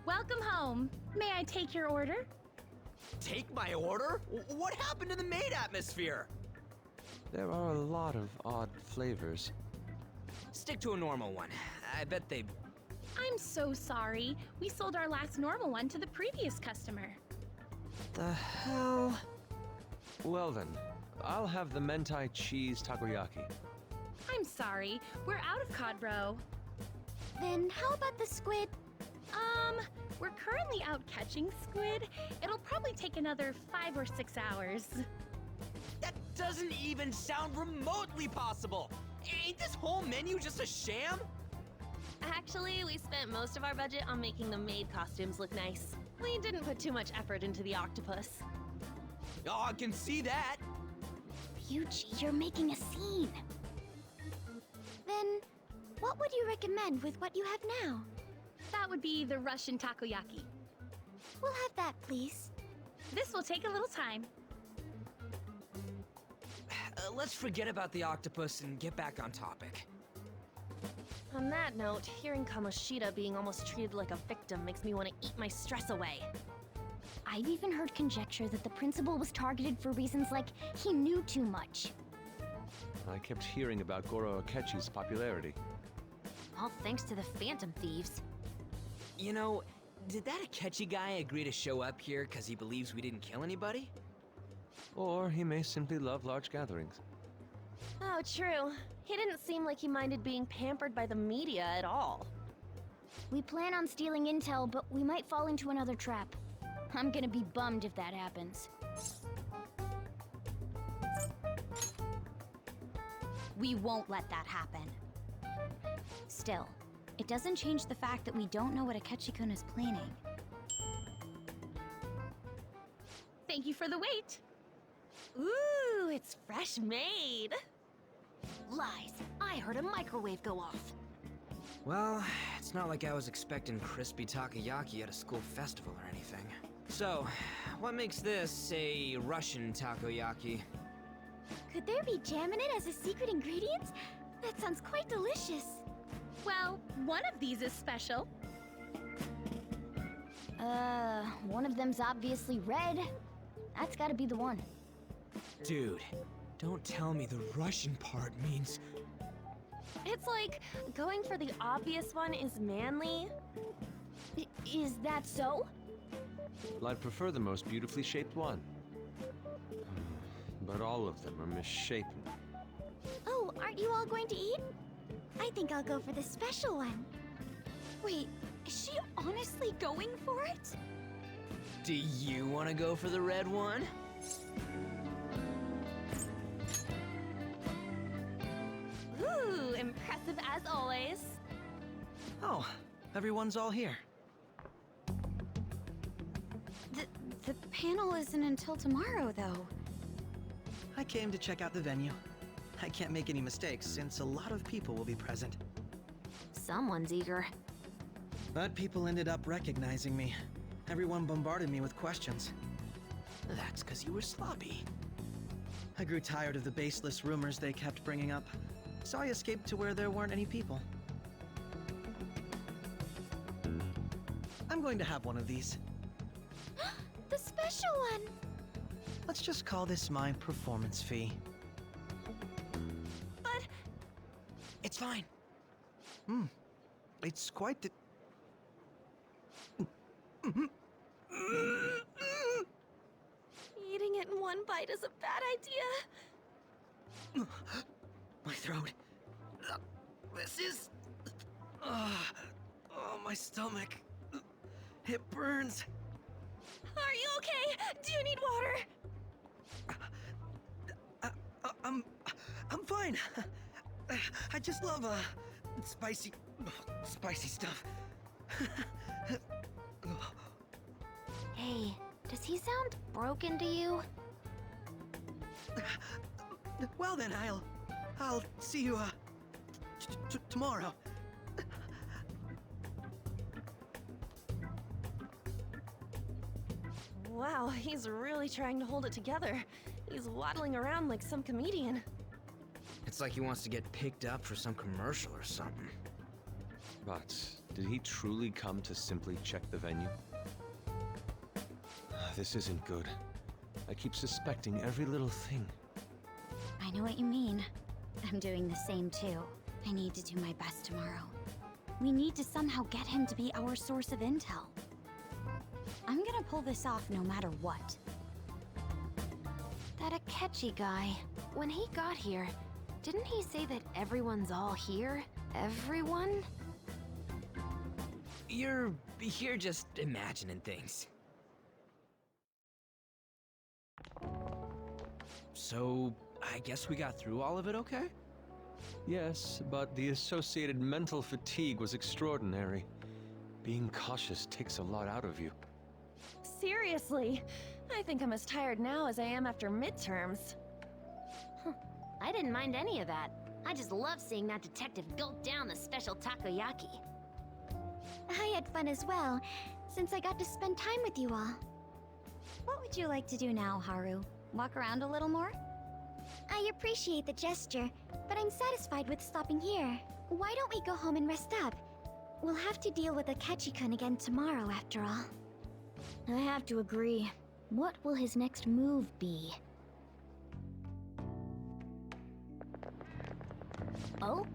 Welcome home. May I take your order? Take my order? What happened to the maid atmosphere? There are a lot of odd flavors. Stick to a normal one. I bet they... I'm so sorry. We sold our last normal one to the previous customer. The hell? Well then, I'll have the mentai cheese takoyaki. I'm sorry. We're out of cod roe. Then how about the squid? We're currently out catching squid. It'll probably take another 5 or 6 hours. That doesn't even sound remotely possible! Ain't this whole menu just a sham? Actually, we spent most of our budget on making the maid costumes look nice. We didn't put too much effort into the octopus. Oh, I can see that! Ryuji, you're making a scene. Then, what would you recommend with what you have now? That would be the Russian takoyaki. We'll have that, please. This will take a little time. Let's forget about the octopus and get back on topic. On that note, hearing Kamoshida being almost treated like a victim makes me want to eat my stress away. I've even heard conjecture that the principal was targeted for reasons like he knew too much. I kept hearing about Goro Akechi's popularity. All thanks to the Phantom Thieves. You know, did that Akechi guy agree to show up here because he believes we didn't kill anybody? Or he may simply love large gatherings. Oh, true. He didn't seem like he minded being pampered by the media at all. We plan on stealing intel, but we might fall into another trap. I'm gonna be bummed if that happens. We won't let that happen. Still, it doesn't change the fact that we don't know what Akechi-kun is planning. Thank you for the wait. Ooh, it's fresh made. Lies. I heard a microwave go off. Well, it's not like I was expecting crispy takoyaki at a school festival or anything. So, what makes this a Russian takoyaki? Could there be jam in it as a secret ingredient? That sounds quite delicious. Well, one of these is special. One of them's obviously red. That's gotta be the one. Dude, don't tell me the Russian part means... It's like going for the obvious one is manly. Is that so? Well, I'd prefer the most beautifully shaped one. But all of them are misshapen. Oh, aren't you all going to eat? I think I'll go for the special one. Wait, is she honestly going for it? Do you want to go for the red one? Ooh, impressive as always. Oh, everyone's all here. The panel isn't until tomorrow, though. I came to check out the venue. I can't make any mistakes since a lot of people will be present. Someone's eager. But people ended up recognizing me. Everyone bombarded me with questions. That's because you were sloppy. I grew tired of the baseless rumors they kept bringing up, so I escaped to where there weren't any people. I'm going to have one of these. The special one! Let's just call this my performance fee. But It's fine. It's quite the... eating it in one bite is a bad idea. My throat. This is... oh, my stomach. It burns. Are you okay? Do you need water? I'm fine. I just love, spicy stuff. Hey, does he sound broken to you? Well then, I'll see you, tomorrow. Wow, he's really trying to hold it together. He's waddling around like some comedian. It's like he wants to get picked up for some commercial or something. But Did he truly come to simply check the venue? This isn't good. I keep suspecting every little thing. I know what you mean. I'm doing the same too. I need to do my best tomorrow. We need to somehow get him to be our source of intel. I'm gonna pull this off no matter what. That Akechi guy, when he got here, didn't he say that everyone's all here? Everyone? You're just imagining things. So, I guess we got through all of it okay? Yes, but the associated mental fatigue was extraordinary. Being cautious takes a lot out of you. Seriously, I think I'm as tired now as I am after midterms. I didn't mind any of that. I just love seeing that detective gulp down the special takoyaki. I had fun as well, since I got to spend time with you all. What would you like to do now, Haru? Walk around a little more? I appreciate the gesture, but I'm satisfied with stopping here. Why don't we go home and rest up? We'll have to deal with Akechi-kun again tomorrow, after all. I have to agree. What will his next move be? Oh?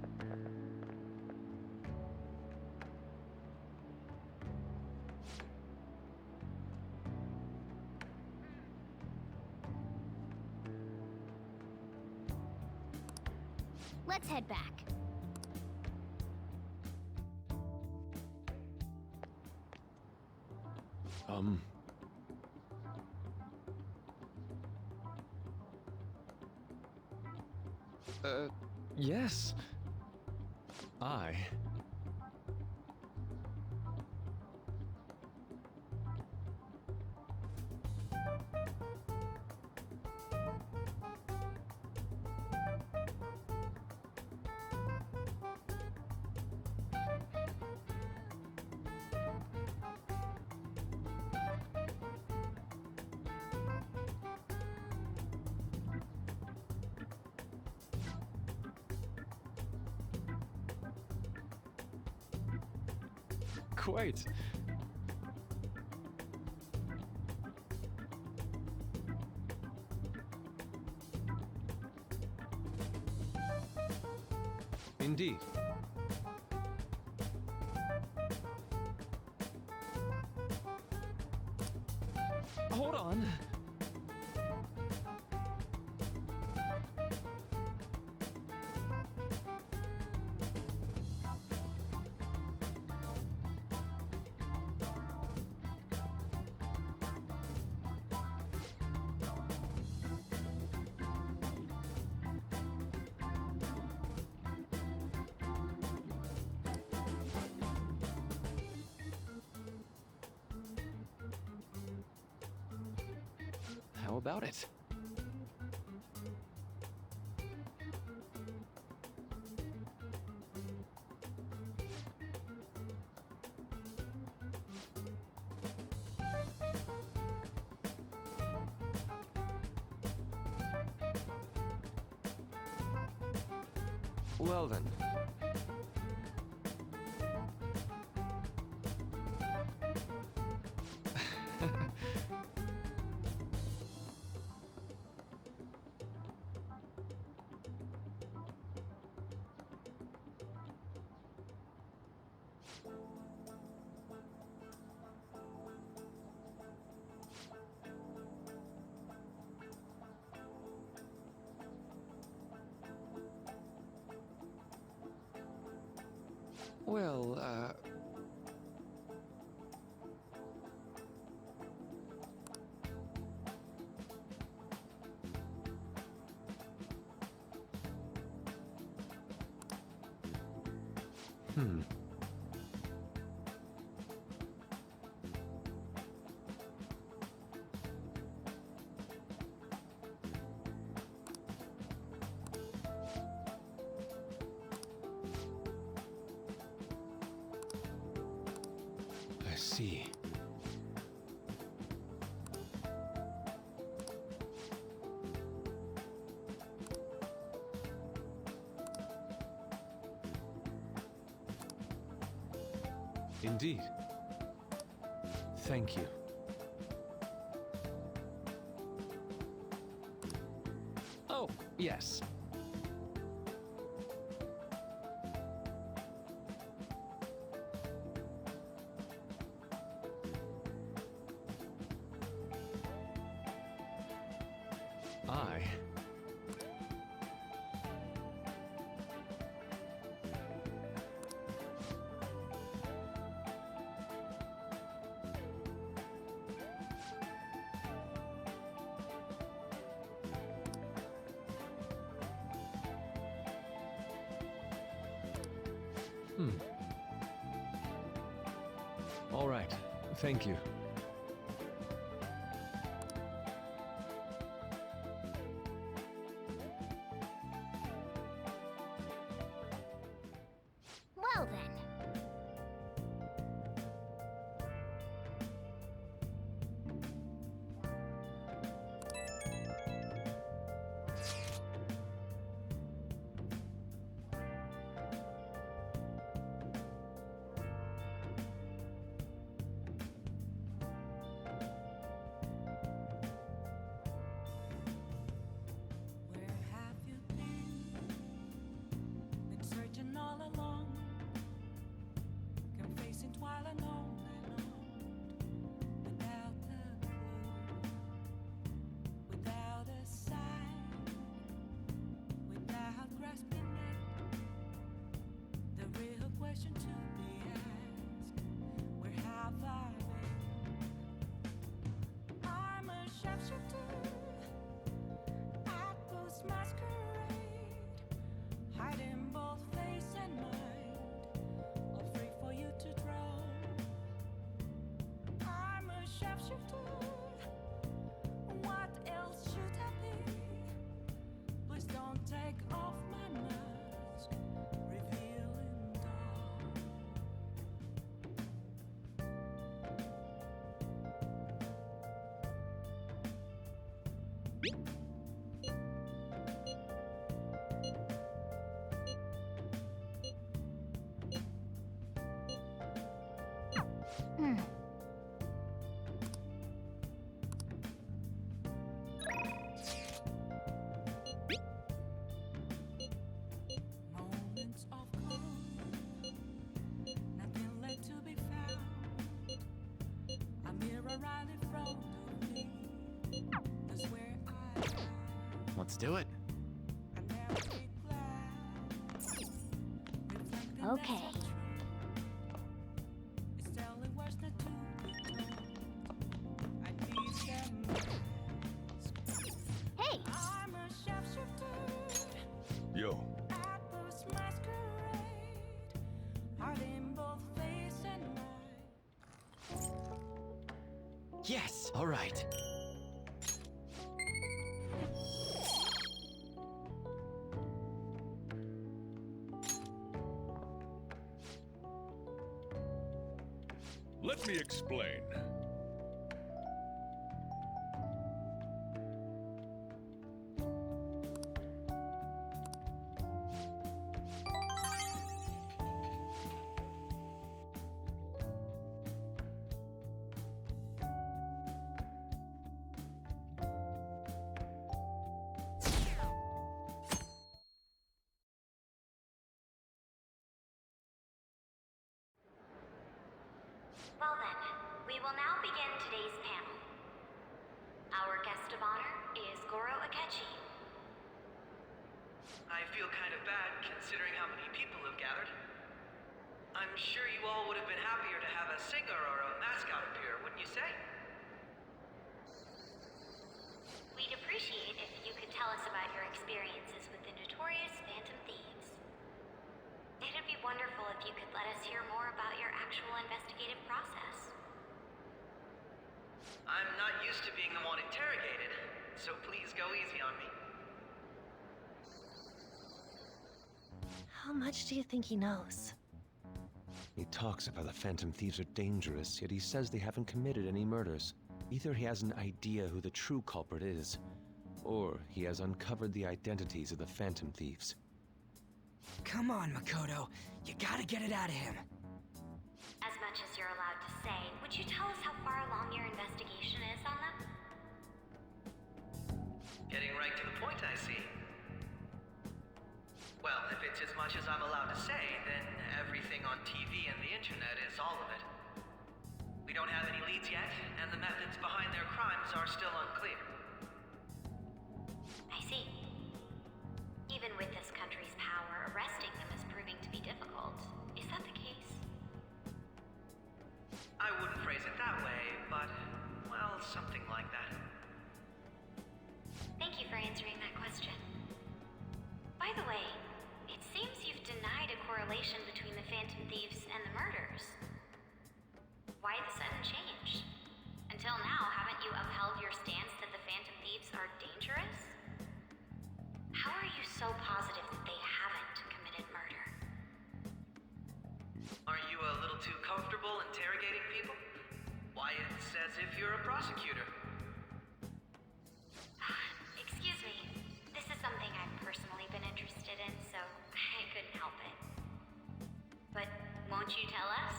Let's head back. Yes. I... Quite. Indeed. Hold on. How about it? Well then. Well, I see. Indeed. Thank you. Oh, yes. I... All right. Thank you. Well then. Where have you been? Been searching all along, confessing while alone, without a clue, without a sign, without grasping it. The real question to be asked: where have I been? I'm a sharpshooter at Post Masquerade, hiding both face and mind, all free for you to draw. I'm a sharpshooter. What else should I be? Please don't take off my mask, revealing dawn. Moments of calm, nothing left to be found. A mirror right in front of me. That's where I lie. Let's do it. I never take glass, reflecting Okay. that's true. It's telling words not to be told. I need them mask. Hey! I'm a sharpshooter. Yo. At Post Masquerade, hiding both face and mind. Yes! All right. Let me explain. Well then, we will now begin today's panel. Our guest of honor is Goro Akechi. I feel kind of bad considering how many people have gathered. I'm sure you all would have been happier to have a singer or a mascot appear, wouldn't you say? We'd appreciate if you could tell us about your experiences with the notorious Phantom Thieves. It'd be wonderful if you could let us hear more about your actual investigative process. I'm not used to being the one interrogated, so please go easy on me. How much do you think he knows? He talks about the Phantom Thieves are dangerous, yet he says they haven't committed any murders. Either he has an idea who the true culprit is, or he has uncovered the identities of the Phantom Thieves. Come on, Makoto. You gotta get it out of him. As much as you're allowed to say, would you tell us how far along your investigation is on them? Getting right to the point, I see. Well, if it's as much as I'm allowed to say, then everything on TV and the internet is all of it. We don't have any leads yet, and the methods behind their crimes are still unclear. I see. Even with this country's power, arresting them is proving to be difficult. Is that the case? I wouldn't phrase it that way, but, well, something like that. Thank you for answering that question. By the way, it seems you've denied a correlation between the Phantom Thieves and the murders. Why the sudden change? Until now, haven't you upheld your stance that the Phantom Thieves are dangerous? How are you so positive that they haven't committed murder? Aren't you a little too comfortable interrogating people? Why, it's as if you're a prosecutor. Excuse me. This is something I've personally been interested in, so I couldn't help it. But won't you tell us?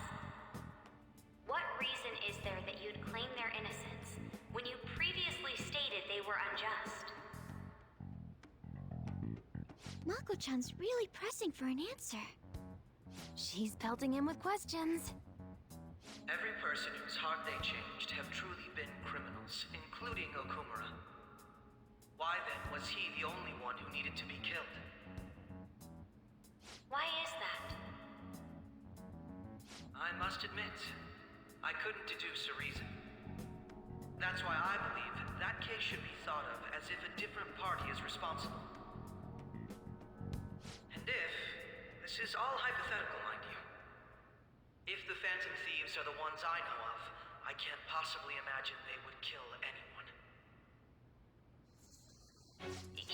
What reason is there that you'd claim their innocence when you previously stated they were unjust? Mako-chan's really pressing for an answer. She's pelting him with questions. Every person whose heart they changed have truly been criminals, including Okumura. Why then was he the only one who needed to be killed? Why is that? I must admit, I couldn't deduce a reason. That's why I believe that case should be thought of as if a different party is responsible. And if, this is all hypothetical, mind you, if the Phantom Thieves are the ones I know of, I can't possibly imagine they would kill anyone.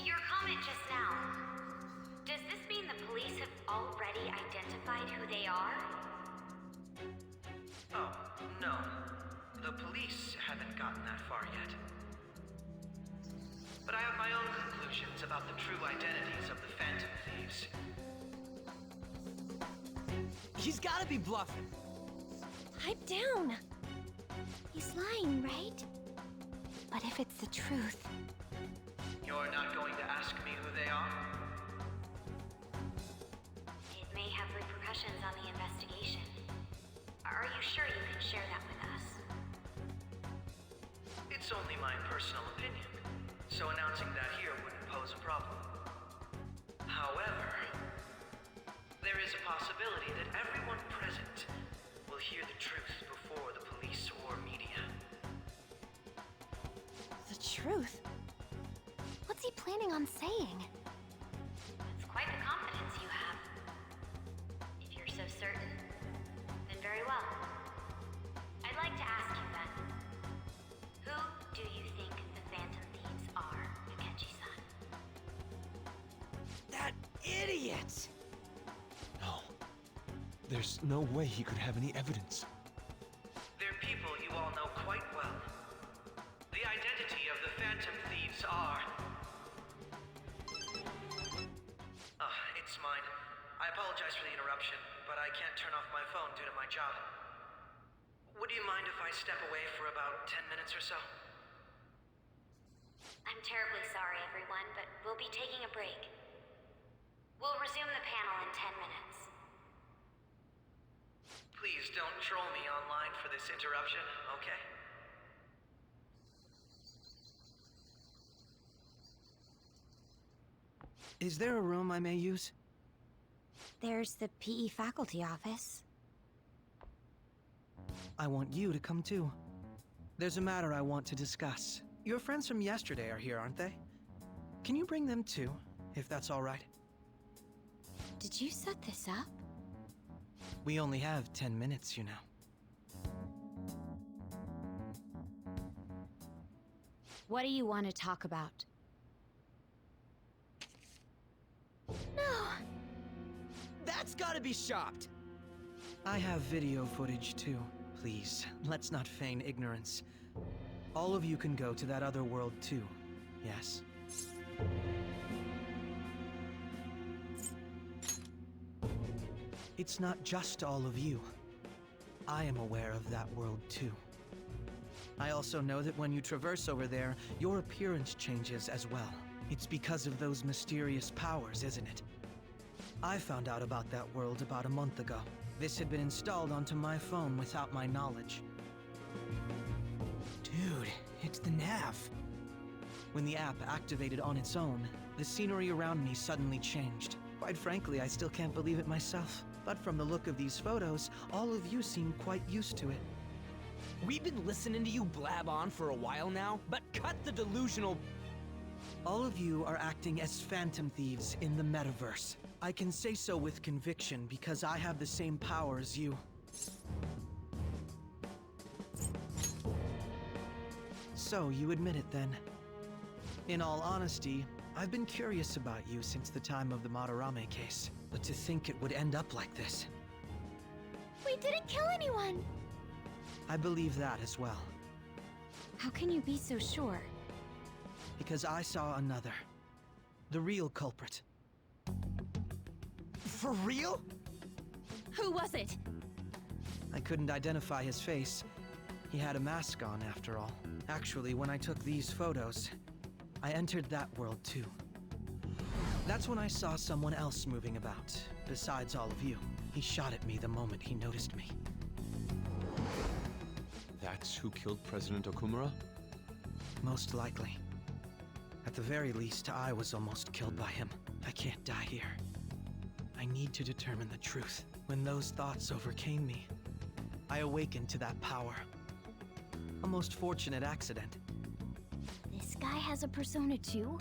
Your comment just now, does this mean the police have already identified who they are? Oh, no. The police haven't gotten that far yet. But I have my own conclusions about the true identities of the Phantom Thieves. He's gotta be bluffing. Pipe down. He's lying, right? But if it's the truth, You're not going to ask me who they are? It may have repercussions on the investigation. Are you sure you can share that with us? It's only my personal opinion, so announcing that here wouldn't pose a problem. However, there is a possibility that everyone present will hear the truth before the police or media. the truth. What's he planning on saying? It's quite the confidence you have. If you're so certain, then very well. I'd like to ask you then, who do you think the Phantom Thieves are, Akechi-san? That idiot! No. There's no way he could have any evidence. They're people you all know quite well. The identity of the Phantom Thieves are... it's mine. I apologize for the interruption, but I can't turn off my phone due to my job. Would you mind if I step away for about 10 minutes or so? I'm terribly sorry, everyone, but we'll be taking a break. We'll resume the panel in 10 minutes. Please don't troll me online for this interruption, okay? Is there a room I may use? There's the PE faculty office. I want you to come too. There's a matter I want to discuss. Your friends from yesterday are here, aren't they? Can you bring them too, if that's all right? Did you set this up? We only have 10 minutes, you know. What do you want to talk about? That's gotta be shopped! I have video footage too. Please, let's not feign ignorance. All of you can go to that other world too, yes? It's not just all of you. I am aware of that world too. I also know that when you traverse over there, your appearance changes as well. It's because of those mysterious powers, isn't it? I found out about that world about a month ago. This had been installed onto my phone without my knowledge. Dude, it's the nav. When the app activated on its own, the scenery around me suddenly changed. Quite frankly, I still can't believe it myself. But from the look of these photos, all of you seem quite used to it. We've been listening to you blab on for a while now, but cut the delusional... All of you are acting as phantom thieves in the metaverse. I can say so with conviction because I have the same power as you. So, you admit it then. In all honesty, I've been curious about you since the time of the Madarame case. But to think it would end up like this. We didn't kill anyone! I believe that as well. How can you be so sure? Because I saw another. The real culprit. For real? Who was it? I couldn't identify his face. He had a mask on, after all. Actually, when I took these photos, I entered that world too. That's when I saw someone else moving about, besides all of you. He shot at me the moment he noticed me. That's who killed President Okumura? Most likely. At the very least, I was almost killed by him. I can't die here. I need to determine the truth. When those thoughts overcame me, I awakened to that power. A most fortunate accident. This guy has a persona too?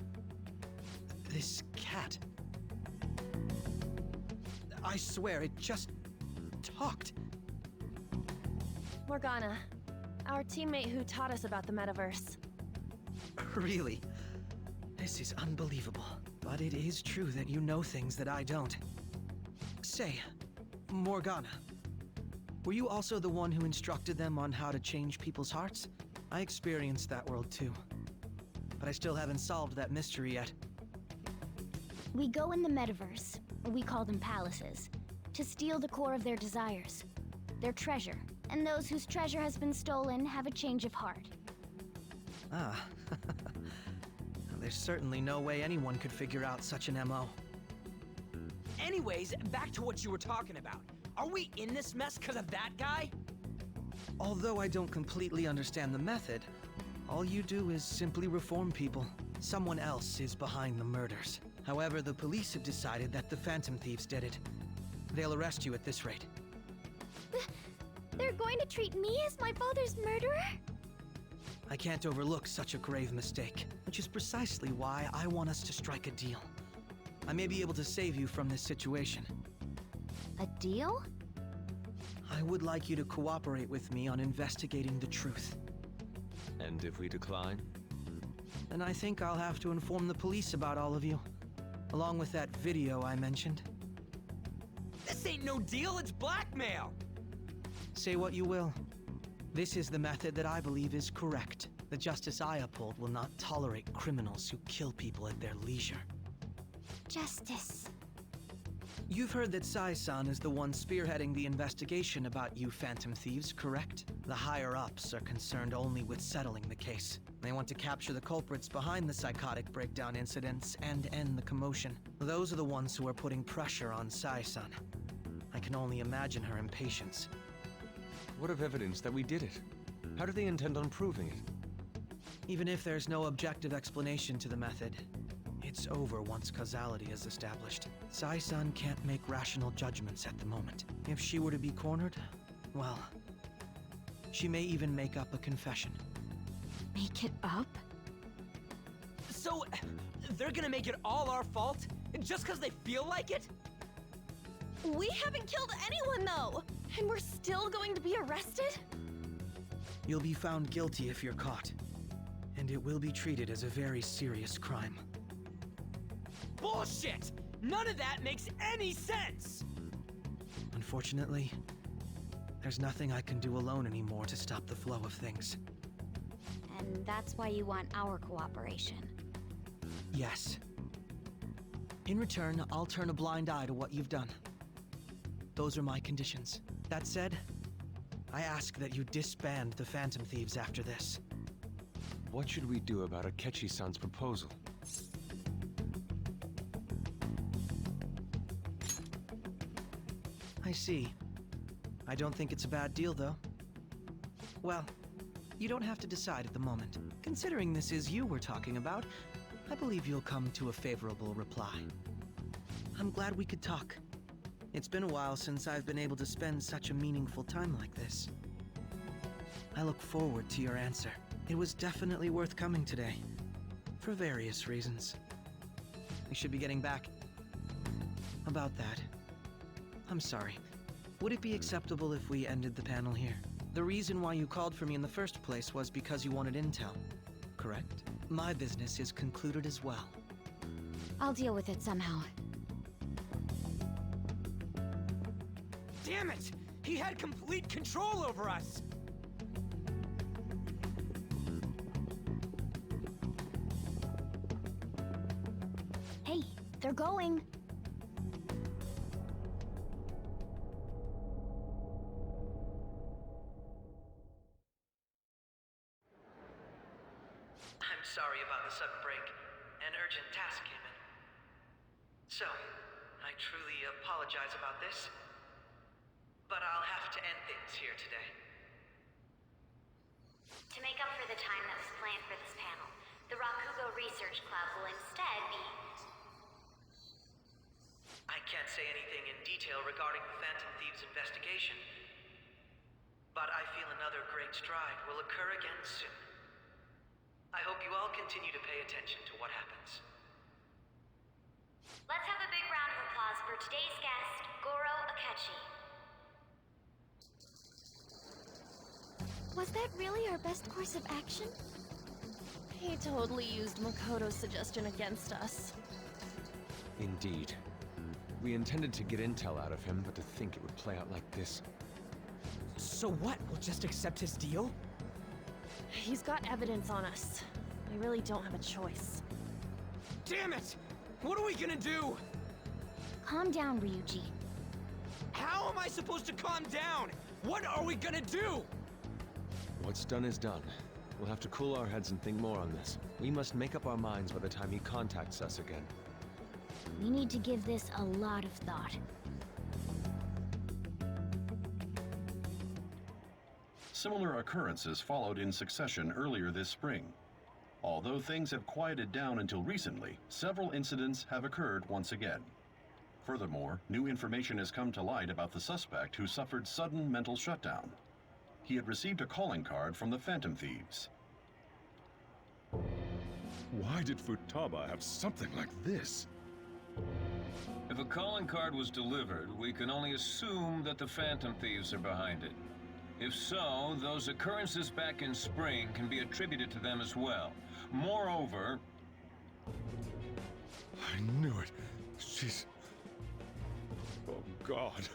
This cat. I swear, it just talked. Morgana, our teammate who taught us about the metaverse. Really? This is unbelievable. But it is true that you know things that I don't. Say, Morgana, were you also the one who instructed them on how to change people's hearts? I experienced that world too. But I still haven't solved that mystery yet. We go in the metaverse, we call them palaces, to steal the core of their desires, their treasure. And those whose treasure has been stolen have a change of heart. Ah. There's certainly no way anyone could figure out such an MO. Anyways, back to what you were talking about. Are we in this mess because of that guy? Although I don't completely understand the method, all you do is simply reform people. Someone else is behind the murders. However, the police have decided that the Phantom Thieves did it. They'll arrest you at this rate. They're going to treat me as my father's murderer? I can't overlook such a grave mistake, which is precisely why I want us to strike a deal. I may be able to save you from this situation. A deal? I would like you to cooperate with me on investigating the truth. And if we decline? Then I think I'll have to inform the police about all of you, along with that video I mentioned. This ain't no deal, it's blackmail! Say what you will. This is the method that I believe is correct. The justice I uphold will not tolerate criminals who kill people at their leisure. Justice. You've heard that Sai-san is the one spearheading the investigation about you Phantom Thieves, correct? The higher-ups are concerned only with settling the case. They want to capture the culprits behind the psychotic breakdown incidents and end the commotion. Those are the ones who are putting pressure on Sai-san. I can only imagine her impatience. What of evidence that we did it? How do they intend on proving it? Even if there's no objective explanation to the method, it's over once causality is established. Sai-san can't make rational judgments at the moment. If she were to be cornered, well, she may even make up a confession. Make it up? So, they're gonna make it all our fault? Just because they feel like it? We haven't killed anyone, though! And we're still going to be arrested? You'll be found guilty if you're caught. And it will be treated as a very serious crime. Bullshit! None of that makes any sense! Unfortunately, there's nothing I can do alone anymore to stop the flow of things. And that's why you want our cooperation. Yes. In return, I'll turn a blind eye to what you've done. Those are my conditions. That said, I ask that you disband the Phantom Thieves after this. What should we do about Akechi-san's proposal? I see. I don't think it's a bad deal, though. Well, you don't have to decide at the moment. Considering this is you we're talking about, I believe you'll come to a favorable reply. I'm glad we could talk. It's been a while since I've been able to spend such a meaningful time like this. I look forward to your answer. It was definitely worth coming today, for various reasons. We should be getting back. About that, I'm sorry. Would it be acceptable if we ended the panel here? The reason why you called for me in the first place was because you wanted intel, correct? My business is concluded as well. I'll deal with it somehow. Damn it! He had complete control over us! Hey, they're going. I'm sorry about the sudden break. An urgent task came in. So, I truly apologize about this. But I'll have to end things here today. To make up for the time that was planned for this panel, the Rakugo Research Club will instead be... I can't say anything in detail regarding the Phantom Thieves investigation. But I feel another great stride will occur again soon. I hope you all continue to pay attention to what happens. Let's have a big round of applause for today's guest, Goro Akechi. Was that really our best course of action? He totally used Makoto's suggestion against us. Indeed. We intended to get intel out of him, but to think it would play out like this. So what? We'll just accept his deal? He's got evidence on us. We really don't have a choice. Damn it! What are we gonna do? Calm down, Ryuji. How am I supposed to calm down? What are we gonna do? What's done is done. We'll have to cool our heads and think more on this. We must make up our minds by the time he contacts us again. We need to give this a lot of thought. Similar occurrences followed in succession earlier this spring. Although things have quieted down until recently, several incidents have occurred once again. Furthermore, new information has come to light about the suspect who suffered sudden mental shutdown. He had received a calling card from the Phantom Thieves. Why did Futaba have something like this? If a calling card was delivered, we can only assume that the Phantom Thieves are behind it. If so, those occurrences back in spring can be attributed to them as well. Moreover... I knew it. She's... Oh, God.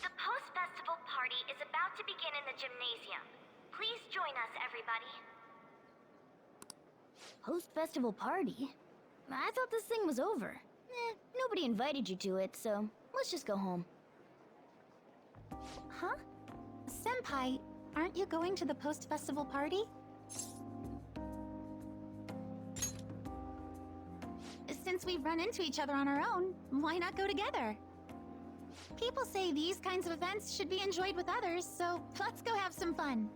The post-festival party is about to begin in the gymnasium. Please join us, everybody. Post-festival party? I thought this thing was over. Nobody invited you to it, so let's just go home. Huh? Senpai, aren't you going to the post-festival party? Since we've run into each other on our own, why not go together? People say these kinds of events should be enjoyed with others, so let's go have some fun.